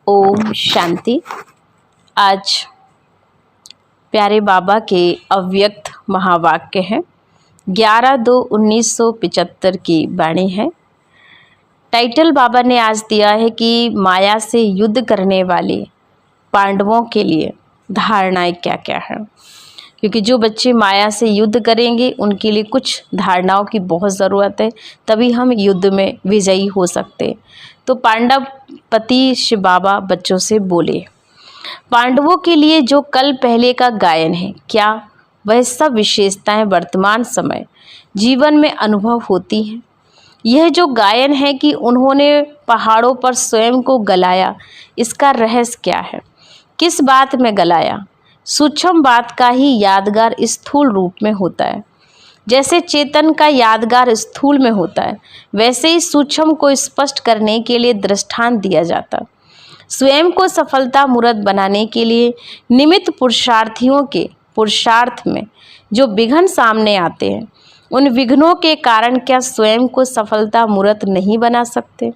ओम शांति। आज प्यारे बाबा के अव्यक्त महावाक्य हैं। 11/2/1975 की वाणी है। टाइटल बाबा ने आज दिया है कि माया से युद्ध करने वाले पांडवों के लिए धारणाएं क्या क्या हैं। क्योंकि जो बच्चे माया से युद्ध करेंगे उनके लिए कुछ धारणाओं की बहुत ज़रूरत है, तभी हम युद्ध में विजयी हो सकते। तो पांडव पति शिव बाबा बच्चों से बोले, पांडवों के लिए जो कल पहले का गायन है, क्या वह सब विशेषताएं वर्तमान समय जीवन में अनुभव होती हैं? यह जो गायन है कि उन्होंने पहाड़ों पर स्वयं को गलाया, इसका रहस्य क्या है? किस बात में गलाया? सूक्ष्म बात का ही यादगार स्थूल रूप में होता है। जैसे चेतन का यादगार स्थूल में होता है, वैसे ही सूक्ष्म को स्पष्ट करने के लिए दृष्टांत दिया जाता। स्वयं को सफलता मूर्त बनाने के लिए निमित्त पुरुषार्थियों के पुरुषार्थ में जो विघ्न सामने आते हैं, उन विघ्नों के कारण क्या स्वयं को सफलता मूर्त नहीं बना सकते,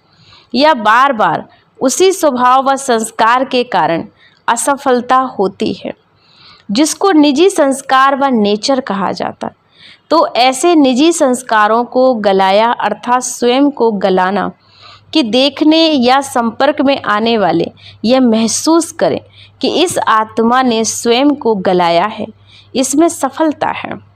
या बार बार उसी स्वभाव व संस्कार के कारण असफलता होती है, जिसको निजी संस्कार व नेचर कहा जाता। तो ऐसे निजी संस्कारों को गलाया अर्थात स्वयं को गलाना कि देखने या संपर्क में आने वाले यह महसूस करें कि इस आत्मा ने स्वयं को गलाया है, इसमें सफलता है।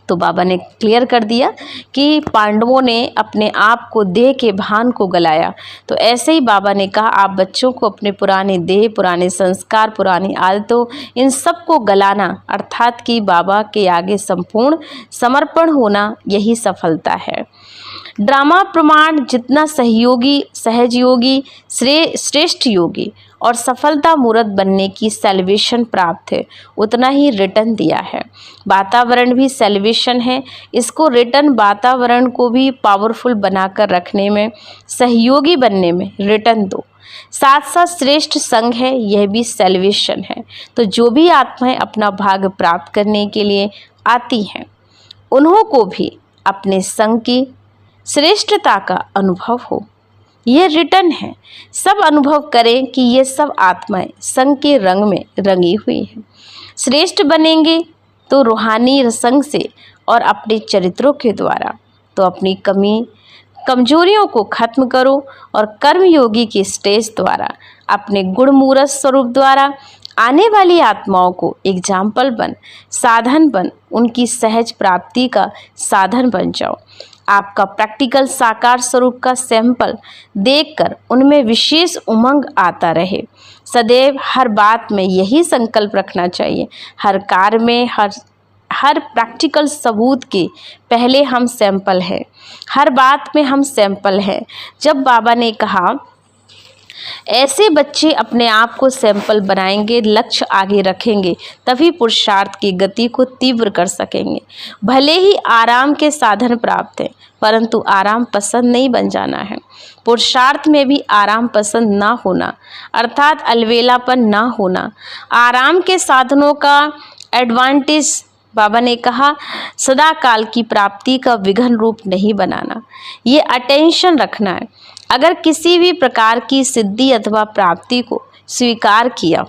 तो बाबा ने क्लियर कर दिया कि पांडवों ने अपने आप को देह के भान को गलाया। तो ऐसे ही बाबा ने कहा, आप बच्चों को अपने पुराने देह, पुराने संस्कार, पुरानी आदतों, इन सब को गलाना अर्थात कि बाबा के आगे संपूर्ण समर्पण होना, यही सफलता है। ड्रामा प्रमाण जितना सहयोगी, सहजयोगी, श्रेष्ठ योगी और सफलता मूर्त बनने की सेल्वेशन प्राप्त है, उतना ही रिटर्न दिया है। वातावरण भी सेल्वेशन है। इसको रिटर्न वातावरण को भी पावरफुल बनाकर रखने में, सहयोगी बनने में रिटर्न दो। साथ साथ श्रेष्ठ संग है, यह भी सेल्वेशन है। तो जो भी आत्माएं अपना भाग प्राप्त करने के लिए आती हैं, उन्हों को भी अपने संग की श्रेष्ठता का अनुभव हो, यह रिटर्न है। सब अनुभव करें कि ये सब आत्माएं संग के रंग में रंगी हुई हैं। श्रेष्ठ बनेंगे तो रूहानी संग से और अपने चरित्रों के द्वारा। तो अपनी कमजोरियों को खत्म करो और कर्मयोगी के स्टेज द्वारा, अपने गुणमूर्त स्वरूप द्वारा आने वाली आत्माओं को एग्जाम्पल बन, साधन बन, उनकी सहज प्राप्ति का साधन बन जाओ। आपका प्रैक्टिकल साकार स्वरूप का सैंपल देखकर उनमें विशेष उमंग आता रहे। सदैव हर बात में यही संकल्प रखना चाहिए, हर कार्य में, हर प्रैक्टिकल सबूत के पहले हम सैंपल हैं, हर बात में हम सैंपल हैं। जब बाबा ने कहा ऐसे बच्चे अपने आप को सैंपल बनाएंगे, लक्ष्य आगे रखेंगे, तभी पुरुषार्थ की गति को तीव्र कर सकेंगे। भले ही आराम के साधन प्राप्त हैं, परंतु आराम पसंद नहीं बन जाना है। पुरुषार्थ में भी आराम पसंद ना होना अर्थात अलवेलापन ना होना। आराम के साधनों का एडवांटेज बाबा ने कहा सदा काल की प्राप्ति का विघ्न रूप नहीं बनाना, ये अटेंशन रखना है। अगर किसी भी प्रकार की सिद्धि अथवा प्राप्ति को स्वीकार किया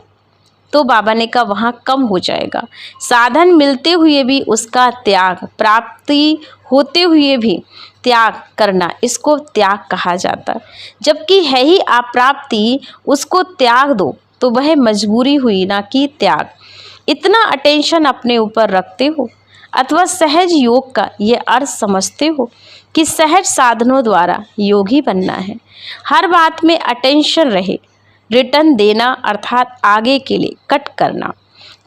तो बाबा ने कहा वहाँ कम हो जाएगा। साधन मिलते हुए भी उसका त्याग, प्राप्ति होते हुए भी त्याग करना, इसको त्याग कहा जाता है। जबकि है ही अप्राप्ति, उसको त्याग दो तो वह मजबूरी हुई, ना कि त्याग। इतना अटेंशन अपने ऊपर रखते हो अथवा सहज योग का ये अर्थ समझते हो कि सहज साधनों द्वारा योगी बनना है। हर बात में अटेंशन रहे। रिटर्न देना अर्थात आगे के लिए कट करना,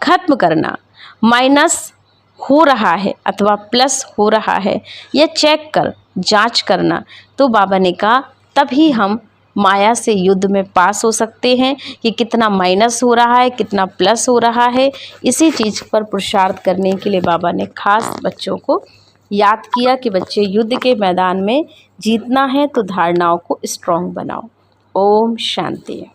खत्म करना। माइनस हो रहा है अथवा प्लस हो रहा है, यह चेक कर, जांच करना। तो बाबा ने कहा तभी हम माया से युद्ध में पास हो सकते हैं कि कितना माइनस हो रहा है, कितना प्लस हो रहा है। इसी चीज़ पर पुरुषार्थ करने के लिए बाबा ने खास बच्चों को याद किया कि बच्चे युद्ध के मैदान में जीतना है तो धारणाओं को स्ट्रॉन्ग बनाओ। ओम शांति।